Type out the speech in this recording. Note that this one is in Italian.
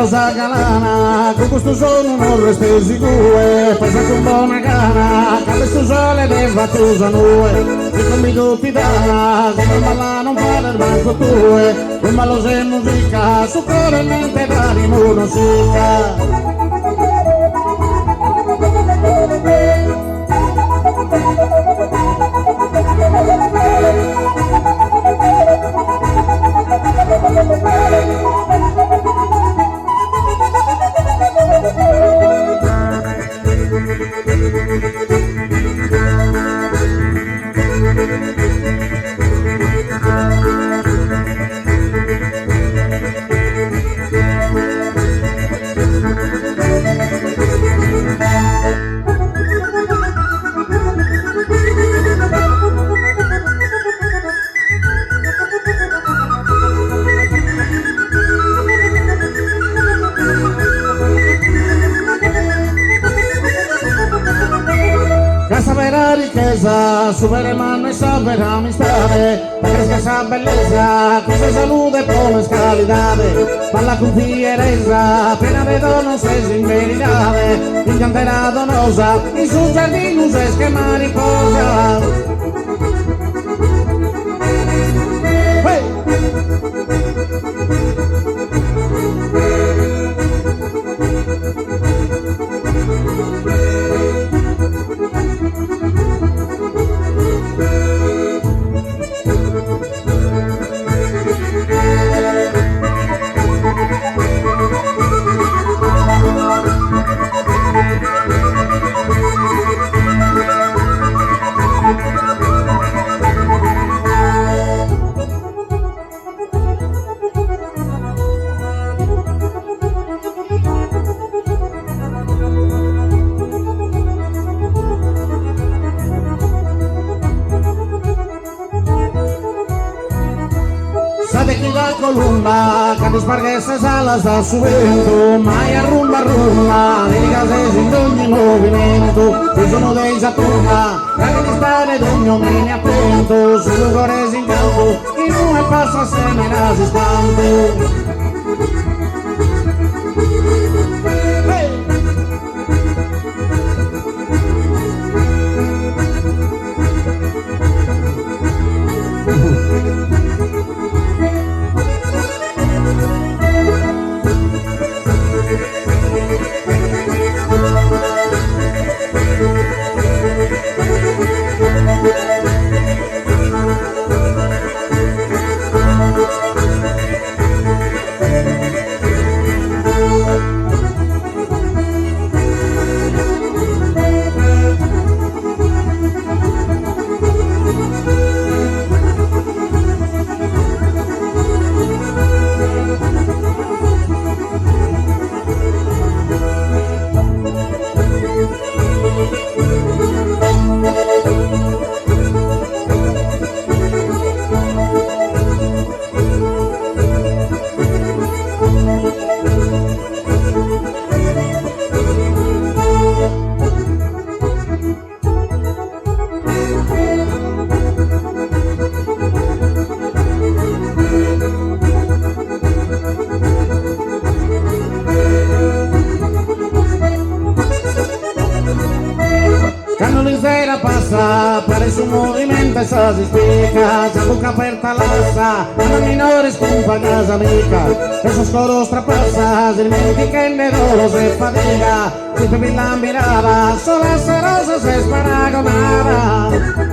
casa galana, con questo sono non resti sicuro, pensate un po' una gana, che questo sole ne va tu sa noi, se non mi tutti dà, se non balla non fare il banco tue, non ballo se musica, su cuore e mente d'animo non succa. Sapere ricchezza, supera mano e sapere amistade, perché sa bellezza, questa salute e buona scalidade, parla con fierezza, appena vedo non sei in verità, incanterà donosa, in su giardino se schema riposa. Sate chi da columba, che ti sparghesse sala sta subendo, mai arrumba arrumba, dica se in ogni movimento, ci sono dei saturna, che ti stare d'ogni omini attento, sul cuore si incanto, in uno e passa assieme nasi spanto. Quando sera passa, pare su movimento e sa si spiega, c'è bocca aperta l'assa, la minore scompa casa amica, e su scoro strapassa, si dimentica in nero se fatica, si pipilla mirava, sola serosa se sparagonava.